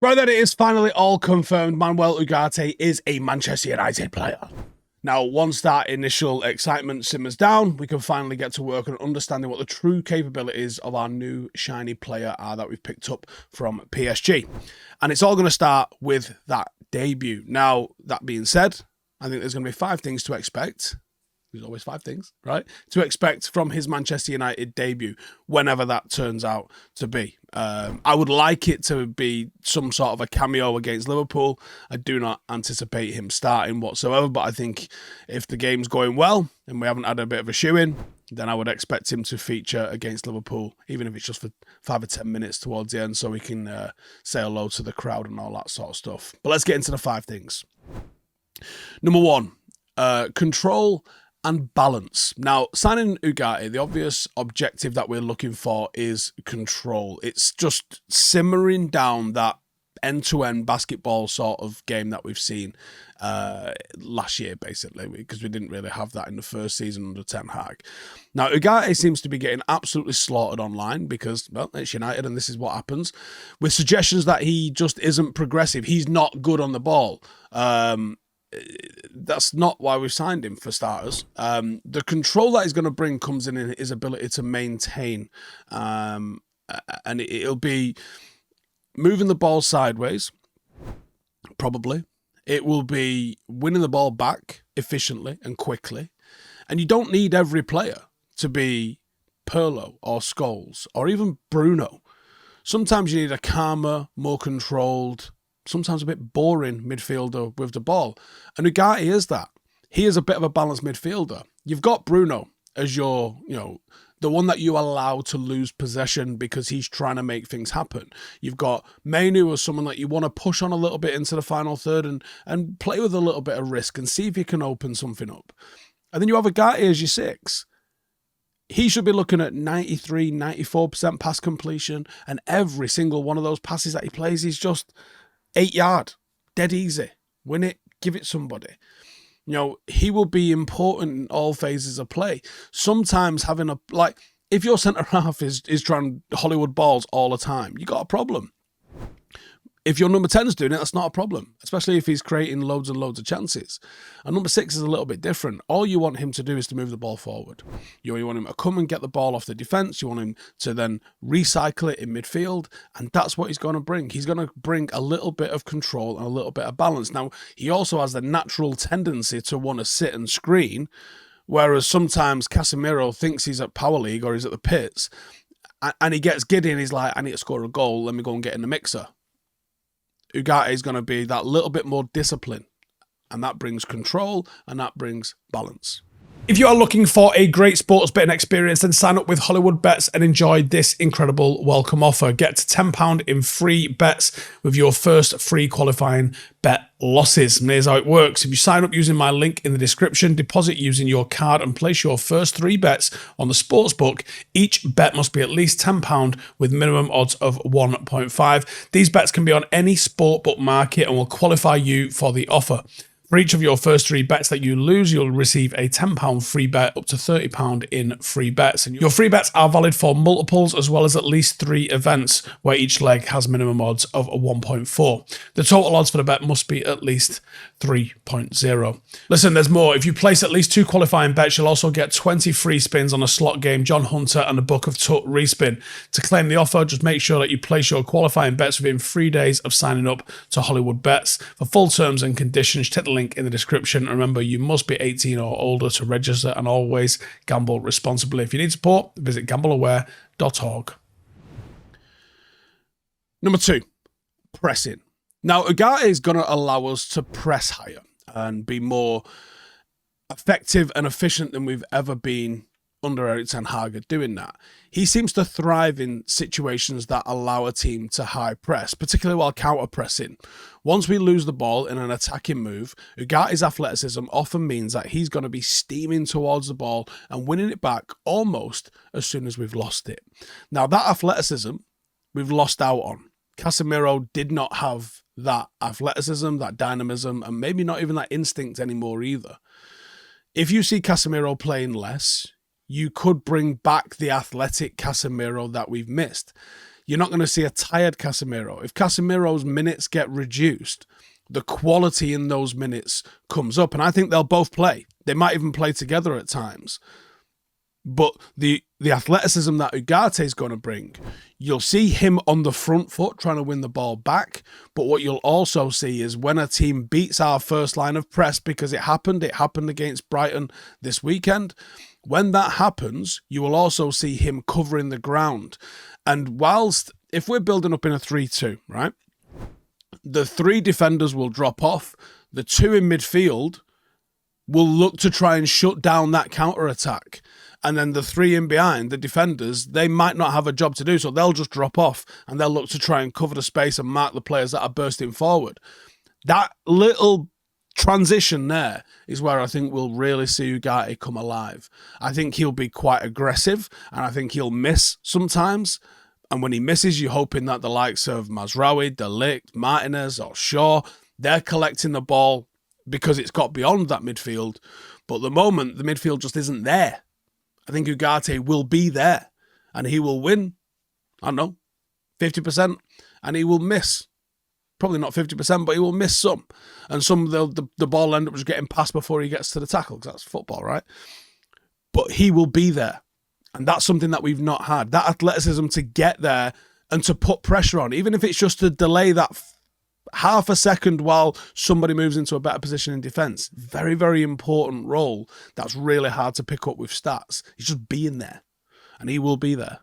Right then, it is finally all confirmed. Manuel Ugarte is a Manchester United player. Now, once that initial excitement simmers down, we can finally get to work on understanding what the true capabilities of our new shiny player are that we've picked up from PSG. And it's all going to start with that debut. Now, that being said, I think there's going to be 5 things to expect. There's always 5 things, right? To expect from his Manchester United debut, whenever that turns out to be. I would like it to be some sort of a cameo against Liverpool. I do not anticipate him starting whatsoever, but I think if the game's going well and we haven't had a bit of a shoe-in, then I would expect him to feature against Liverpool, even if it's just for 5 or 10 minutes towards the end, so we can say hello to the crowd and all that sort of stuff. But let's get into the 5 things. Number 1, control and balance. Now, signing Ugarte, the obvious objective that we're looking for is control. It's just simmering down that end-to-end basketball sort of game that we've seen last year, basically, because we didn't really have that in the first season under Ten Hag. Now, Ugarte seems to be getting absolutely slaughtered online because, well, it's United and this is what happens, with suggestions that he just isn't progressive. He's not good on the ball. That's not why we've signed him, for starters. The control that he's going to bring comes in his ability to maintain, and it'll be moving the ball sideways, probably. It will be winning the ball back efficiently and quickly, and you don't need every player to be Pirlo or Scholes or even Bruno. Sometimes you need a calmer, more controlled, sometimes a bit boring midfielder with the ball. And Ugarte is that. He is a bit of a balanced midfielder. You've got Bruno as your, the one that you allow to lose possession because he's trying to make things happen. You've got Mainu as someone that you want to push on a little bit into the final third and play with a little bit of risk and see if you can open something up. And then you have Ugarte as your 6. He should be looking at 93, 94% pass completion, and every single one of those passes that he plays is just 8 yard, dead easy. Win it, give it somebody. He will be important in all phases of play. Sometimes having if your centre half is trying Hollywood balls all the time, you got a problem. If your number 10 is doing it, that's not a problem, especially if he's creating loads and loads of chances. And number 6 is a little bit different. All you want him to do is to move the ball forward. You want him to come and get the ball off the defence. You want him to then recycle it in midfield. And that's what he's going to bring. He's going to bring a little bit of control and a little bit of balance. Now, he also has the natural tendency to want to sit and screen, whereas sometimes Casemiro thinks he's at Power League or he's at the pits, and he gets giddy and he's like, I need to score a goal. Let me go and get in the mixer. Ugarte is going to be that little bit more discipline, and that brings control and that brings balance. If you are looking for a great sports betting experience, then sign up with Hollywoodbets and enjoy this incredible welcome offer. Get to £10 in free bets with your first free qualifying bet losses. And here's how it works. If you sign up using my link in the description, deposit using your card and place your first 3 bets on the sportsbook, each bet must be at least £10 with minimum odds of 1.5. These bets can be on any sportbook market and will qualify you for the offer. For each of your first 3 bets that you lose, you'll receive a £10 free bet up to £30 in free bets. And your free bets are valid for multiples as well as at least 3 events where each leg has minimum odds of 1.4. The total odds for the bet must be at least 3.0. Listen, there's more. If you place at least 2 qualifying bets, you'll also get 20 free spins on a slot game, John Hunter and a Book of Tut respin. To claim the offer, just make sure that you place your qualifying bets within 3 days of signing up to Hollywoodbets. For full terms and conditions, check the link in the description. Remember, you must be 18 or older to register, and always gamble responsibly. If you need support, visit gambleaware.org. Number 2, pressing. Now, Ugarte is going to allow us to press higher and be more effective and efficient than we've ever been under Erik Ten Hag at doing that. He seems to thrive in situations that allow a team to high press, particularly while counter-pressing. Once we lose the ball in an attacking move, Ugarte's athleticism often means that he's going to be steaming towards the ball and winning it back almost as soon as we've lost it. Now, that athleticism we've lost out on. Casemiro did not have that athleticism, that dynamism, and maybe not even that instinct anymore either. If you see Casemiro playing less, you could bring back the athletic Casemiro that we've missed. you're not going to see a tired Casemiro. If Casemiro's minutes get reduced, the quality in those minutes comes up. And I think they'll both play. They might even play together at times. But the athleticism that Ugarte is going to bring, you'll see him on the front foot trying to win the ball back. But what you'll also see is when a team beats our first line of press, because it happened against Brighton this weekend. When that happens, you will also see him covering the ground. And whilst, if we're building up in a 3-2, right, the 3 defenders will drop off. The 2 in midfield will look to try and shut down that counter-attack. And then the 3 in behind, the defenders, they might not have a job to do, so they'll just drop off and they'll look to try and cover the space and mark the players that are bursting forward. That little transition there is where I think we'll really see Ugarte come alive. I think he'll be quite aggressive and I think he'll miss sometimes. And when he misses, you're hoping that the likes of Mazraoui, De Ligt, Martinez or Shaw, they're collecting the ball because it's got beyond that midfield. But at the moment, the midfield just isn't there. I think Ugarte will be there and he will win, I don't know, 50%, and he will miss. Probably not 50%, but he will miss some. And some the ball will end up just getting passed before he gets to the tackle, because that's football, right? But he will be there. And that's something that we've not had. That athleticism to get there and to put pressure on, even if it's just to delay that half a second while somebody moves into a better position in defence. Very, very important role that's really hard to pick up with stats. He's just being there, and he will be there.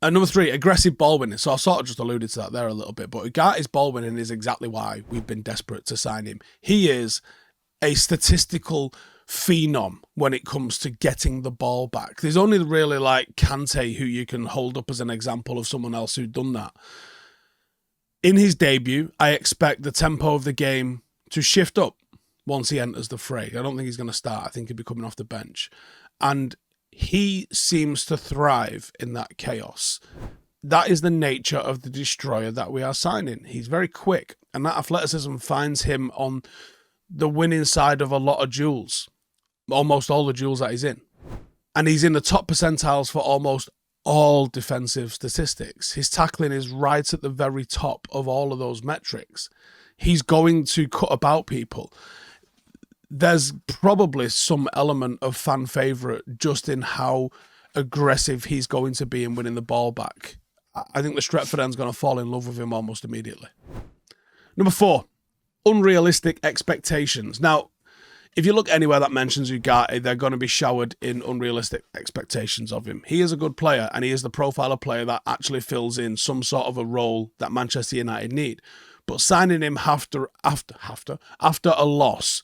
And number 3, aggressive ball winning. So I sort of just alluded to that there a little bit, but Ugarte's ball winning is exactly why we've been desperate to sign him. He is a statistical phenom when it comes to getting the ball back. There's only really like Kante who you can hold up as an example of someone else who'd done that. In his debut, I expect the tempo of the game to shift up once he enters the fray. I don't think he's going to start. I think he'll be coming off the bench. And he seems to thrive in that chaos. That is the nature of the destroyer that we are signing. He's very quick, and that athleticism finds him on the winning side of a lot of duels. Almost all the duels that he's in. And he's in the top percentiles for almost all defensive statistics. His tackling is right at the very top of all of those metrics. He's going to cut about people. There's probably some element of fan favourite just in how aggressive he's going to be in winning the ball back. I think the Stretford end's going to fall in love with him almost immediately. Number 4, unrealistic expectations. Now, if you look anywhere that mentions Ugarte, they're going to be showered in unrealistic expectations of him. He is a good player, and he is the profile of player that actually fills in some sort of a role that Manchester United need. But signing him after a loss,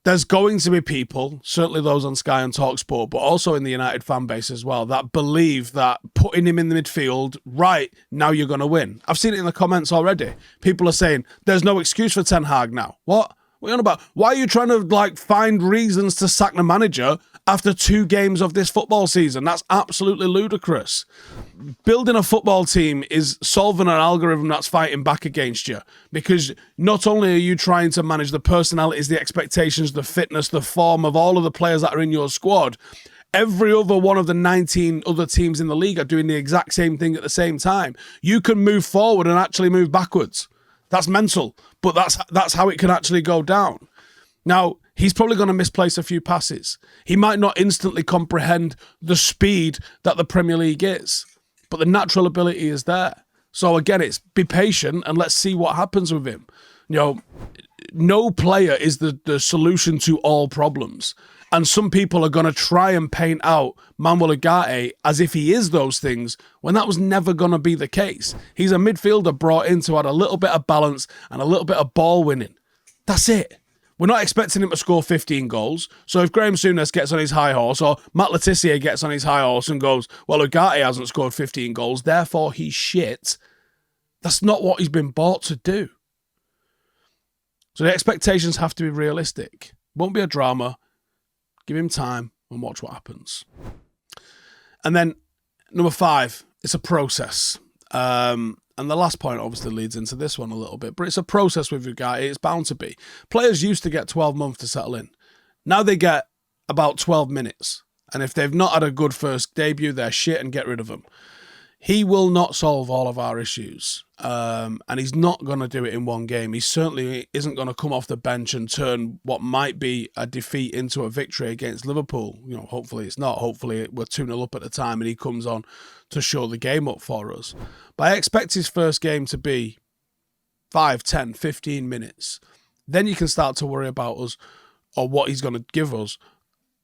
there's going to be people, certainly those on Sky and TalkSport, but also in the United fan base as well, that believe that putting him in the midfield, right, now you're going to win. I've seen it in the comments already. People are saying, there's no excuse for Ten Hag now. What? What are you on about? Why are you trying to find reasons to sack the manager after 2 games of this football season? That's absolutely ludicrous. Building a football team is solving an algorithm that's fighting back against you, because not only are you trying to manage the personalities, the expectations, the fitness, the form of all of the players that are in your squad, every other one of the 19 other teams in the league are doing the exact same thing at the same time. You can move forward and actually move backwards. That's mental, but that's how it can actually go down. Now, he's probably going to misplace a few passes. He might not instantly comprehend the speed that the Premier League is, but the natural ability is there. So again, it's be patient and let's see what happens with him. No player is the solution to all problems. And some people are going to try and paint out Manuel Ugarte as if he is those things, when that was never going to be the case. He's a midfielder brought in to add a little bit of balance and a little bit of ball winning. That's it. We're not expecting him to score 15 goals. So if Graham Souness gets on his high horse, or Matt Letizia gets on his high horse and goes, well, Ugarte hasn't scored 15 goals, therefore he's shit, that's not what he's been bought to do. So the expectations have to be realistic. Won't be a drama. Give him time and watch what happens. And then number 5, it's a process. And the last point obviously leads into this one a little bit, but it's a process with Ugarte. It's bound to be. Players used to get 12 months to settle in. Now they get about 12 minutes. And if they've not had a good first debut, they're shit and get rid of them. He will not solve all of our issues, and he's not going to do it in one game. He certainly isn't going to come off the bench and turn what might be a defeat into a victory against Liverpool. Hopefully it's not. Hopefully we're 2-0 up at the time and he comes on to show the game up for us. But I expect his first game to be 5, 10, 15 minutes. Then you can start to worry about us or what he's going to give us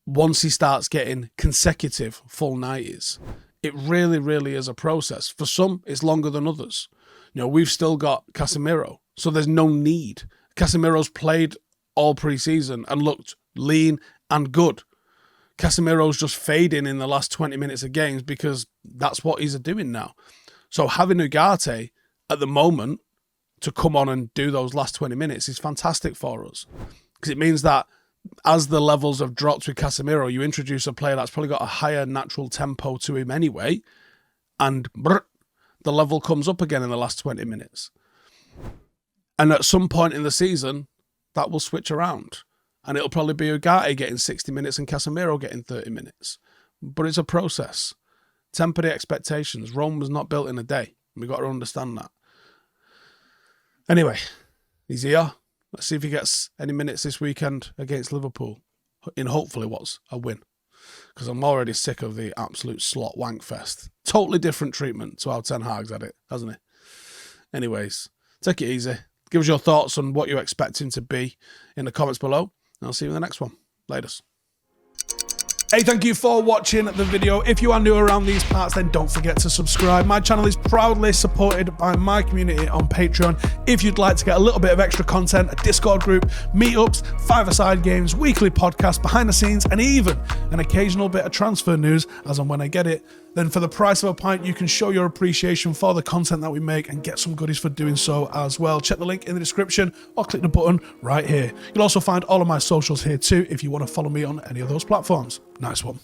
once he starts getting consecutive full 90s. It really, really is a process. For some, it's longer than others. We've still got Casemiro, so there's no need. Casemiro's played all pre-season and looked lean and good. Casemiro's just fading in the last 20 minutes of games because that's what he's doing now. So having Ugarte at the moment to come on and do those last 20 minutes is fantastic for us. Because it means that as the levels have dropped with Casemiro, you introduce a player that's probably got a higher natural tempo to him anyway, and the level comes up again in the last 20 minutes. And at some point in the season, that will switch around. And it'll probably be Ugarte getting 60 minutes and Casemiro getting 30 minutes. But it's a process. Temper the expectations. Rome was not built in a day. We've got to understand that. Anyway, he's here. Let's see if he gets any minutes this weekend against Liverpool in hopefully what's a win. Because I'm already sick of the absolute slot wank fest. Totally different treatment to how Ten Hag's had it, hasn't he? Anyways, take it easy. Give us your thoughts on what you expect him to be in the comments below. And I'll see you in the next one. Laters. Hey, thank you for watching the video. If you are new around these parts, then don't forget to subscribe. My channel is proudly supported by my community on Patreon. If you'd like to get a little bit of extra content, a Discord group, meetups, five-a-side games, weekly podcasts, behind the scenes, and even an occasional bit of transfer news as and when I get it, then for the price of a pint, you can show your appreciation for the content that we make and get some goodies for doing so as well. Check the link in the description or click the button right here. You'll also find all of my socials here too if you want to follow me on any of those platforms. Nice one.